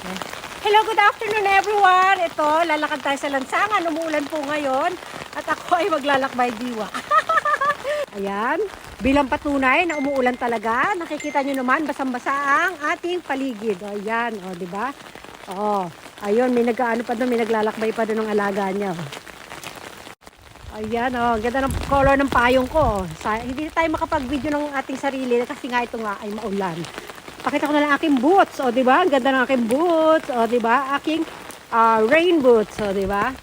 Hello, good afternoon everyone. Ito, lalakad tayo sa lansangan. Umuulan po ngayon at ako ay maglalakbay diwa. Ayan, bilang patunay na umuulan talaga, nakikita nyo naman basang-basa ang ating paligid. O, ayan, o, diba? O, ayun, may nag-ano pa doon, may naglalakbay pa doon ng alaga niya. O. Ayan, o, ganda ng color ng payong ko. Hindi tayo makapag-video ng ating sarili kasi nga ito nga ay maulan. Pakita ko na lang aking boots, o di ba? Ang ganda ng aking boots, o di ba? Aking rain boots, o di ba?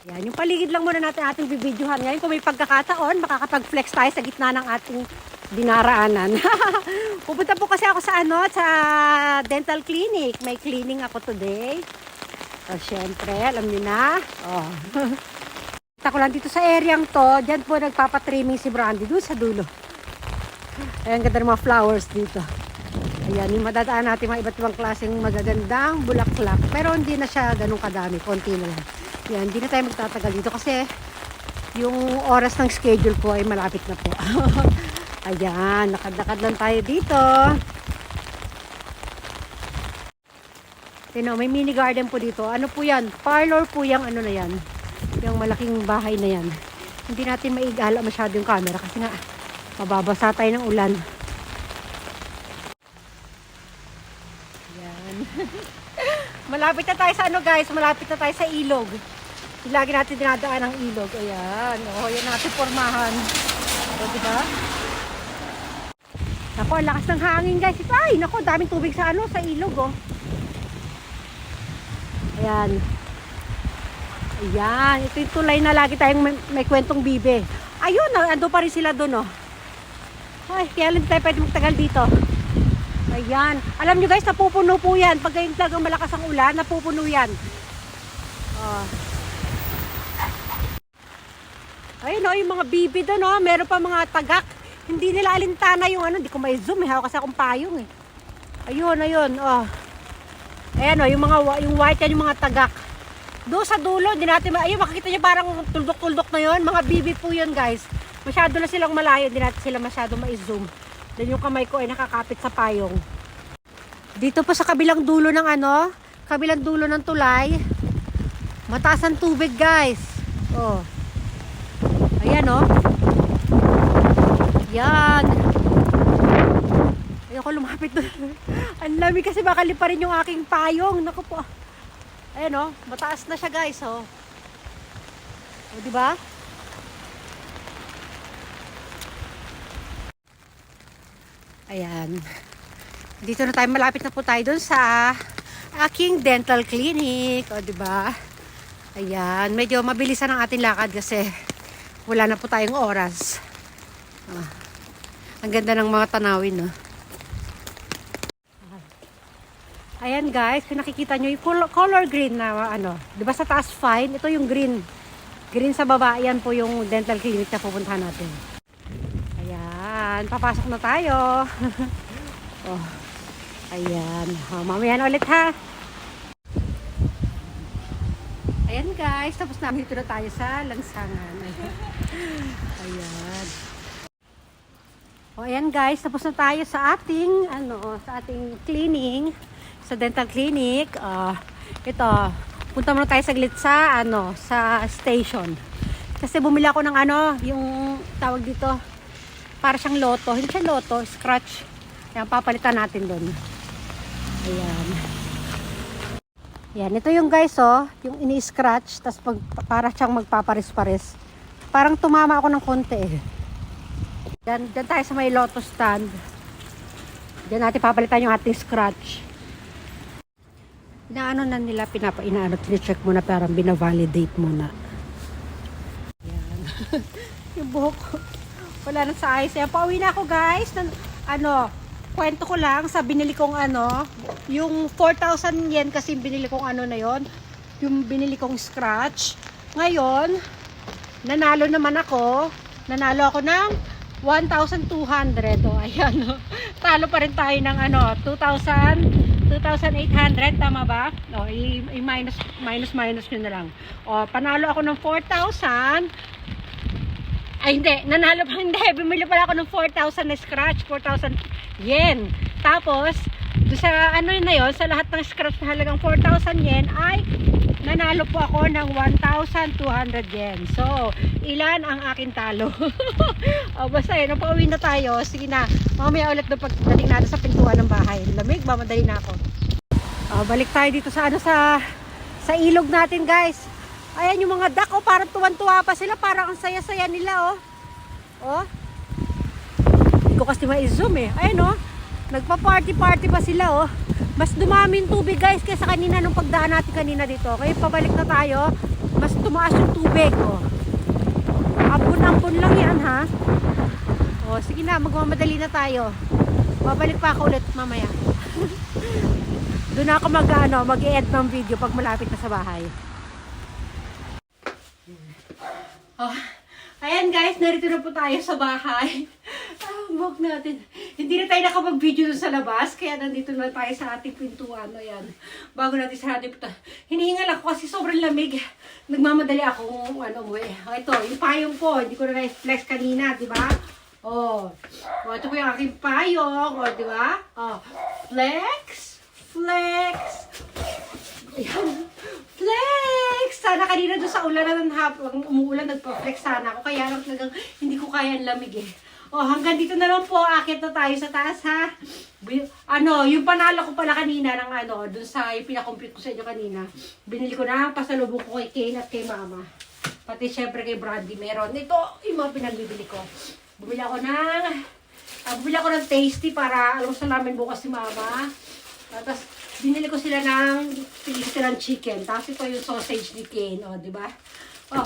Yan, yung paligid lang muna natin ating bibidyohan. Ngayon kung may pagkakataon, makakapag-flex tayo sa gitna ng ating dinaraanan. Pupunta po kasi ako sa sa dental clinic. May cleaning ako today. So, syempre, alam niyo na. Oh. Kita ko lang dito sa areang to, diyan po nagpapatrimming si Brandy doon sa dulo. Ayan, ganda ng mga flowers dito. Ayan, yung madadaan natin mga iba't ibang klaseng magagandang bulaklak. Pero hindi na siya ganun kadami, konti na lang. Ayan, hindi na tayo magtatagal dito kasi yung oras ng schedule ko ay malapit na po. Ayan, lakad-lakad lang tayo dito. Tino, may mini garden po dito. Ano po yan? Parlor po yung ano na yan. Yung malaking bahay na yan. Hindi natin maigala masyado yung camera kasi nga mababasa tayo ng ulan. Yan. Malapit na tayo sa ano guys, malapit na tayo sa ilog. Lagi natin dinadaan ang ilog. Ayan. O, yan natin pormahan. O, diba? Naku, ang lakas ng hangin guys. Ay, naku, daming tubig sa sa ilog oh. Ayan. Ayan. Ito yung tulay na lagi tayong may kwentong bibe. Ayun, ando pa rin sila doon oh. Ay, kaya lang tayo pwede magtagal dito. Ayan. Alam nyo guys, napupuno po yan. Pag ganyan talagang malakas ang ulan, napupuno yan. Oh. Ayun o, yung mga bibi doon o. Meron pa mga tagak. Hindi nila alintana yung ano. Hindi ko may zoom eh. Hawak kasi akong payong eh. Ayun, ayun. Oh. Ayan o, yung white yan, yung mga tagak. Doon sa dulo, hindi natin ayun, makikita nyo parang tuldok-tuldok na yun. Mga bibi po yun guys. Masyado na silang malayo, hindi natin sila masyado ma-zoom. Then yung kamay ko ay nakakapit sa payong. Dito po sa kabilang dulo ng kabilang dulo ng tulay, mataas ang tubig guys. Oh. Ayan oh. Yan. Ayoko lumapit doon. Ang lamig kasi baka liparin yung aking payong. Naku po. Ayan oh, mataas na siya guys oh. O diba? Ayan. Dito na tayo, malapit na po tayo dun sa aking dental clinic. O, diba? Ayan. Medyo mabilisan ang ating lakad kasi wala na po tayong oras. Ang ganda ng mga tanawin, no? Ayan, guys. Kung nakikita nyo, yung color green na, diba sa taas fine? Ito yung green. Green sa baba. Ayan po yung dental clinic na pupuntahan natin. Ayan, papasok na tayo. Oh, ayan. Oh, mamaya na ulit ha. Ayan guys, tapos namin dito na tayo sa lansangan. Ayan. Oh, ayan guys, tapos na tayo sa ating sa ating cleaning sa dental clinic. Ito, punta muna tayo saglit sa sa station. Kasi bumili ako ng yung tawag dito, para siyang loto. Hindi siya loto, scratch. Ayan, papalitan natin doon. Ayan. Ayan, ito yung guys, oh. Yung ini-scratch. Tapos para siyang magpaparis-paris. Parang tumama ako ng konti eh. Diyan tayo sa may loto stand. Diyan natin papalitan yung ating scratch. Inaano na nila, tine-check muna, parang bina-validate muna. Ayan. Yung buhok ko. Wala na sa ayos. Ayan, pauwi na ako guys. Kwento ko lang sa binili kong yung 4,000 yen kasi binili kong na yon. Yung binili kong scratch. Ngayon, nanalo naman ako. Nanalo ako ng 1,200. O, ayan. Talo pa rin tayo ng 2,800. Tama ba? O, minus nyo na lang. O, panalo ako ng 4,000. Ay, hindi. Nanalo pa, hindi. Bumili pala ako ng 4,000 na scratch. 4,000 yen. Tapos, Doon sa ano na yon, sa lahat ng scratch na halagang 4,000 yen ay nanalo po ako ng 1,200 yen. So, ilan ang aking talo? O, basta yun, pauwi na tayo. Sige na, mamaya ulit doon pagdating natin sa pintuan ng bahay. Lamig, mamadali na ako. O, balik tayo dito sa ano, sa ilog natin, guys. Ayan yung mga duck, oh, parang tuwan-tuwa pa sila. Parang ang saya-saya nila, oh. Oh. Hindi ko kasi ma-zoom eh. Ayan, oh. Nagpa-party-party pa sila, oh. Mas dumami yung tubig, guys, kaysa kanina nung pagdaan natin kanina dito. Kaya pabalik na tayo. Mas tumaas yung tubig, oh. Ampun-ampun lang yan, ha. Oh, sige na, magmamadali na tayo. Babalik pa ako ulit mamaya. Doon ako mag-e-end ng video pag malapit na sa bahay. Oh, ayan guys, narito na po tayo sa bahay. Buhok natin. Hindi na tayo nakapag-video dun sa labas, kaya nandito na tayo sa ating pintuan. Ayan, bago natin sa ating pintuan. Hinihingal ako kasi sobrang lamig. Nagmamadali akong ito, yung payong ko, hindi ko na na-flex kanina, di ba? Oh, ito po yung aking payong, oh, di ba? Oh, flex, flex. Ayan. Flex! Sana kanina doon sa ulan na umuulan, nagpa-flex sana ako. Kaya lang talagang hindi ko kaya ang lamig eh. O, hanggang dito na lang po. Akit na tayo sa taas, ha? Yung panalo ko pala kanina ng doon sa yung pinakompute ko sa inyo kanina. Binili ko na ang pasalubong ko kay Kane at kay Mama. Pati syempre kay Brandy meron. Ito, yung mga pinagbibili ko. Bumili ako ng tasty para alam mo sa namin bukas si Mama. Tapos, binili ko sila ng silang chicken. Tapos ito yung sausage ni Kane. O, diba? O,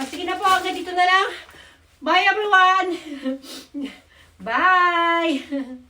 sige na po. Hanggang dito na lang. Bye, everyone! Bye!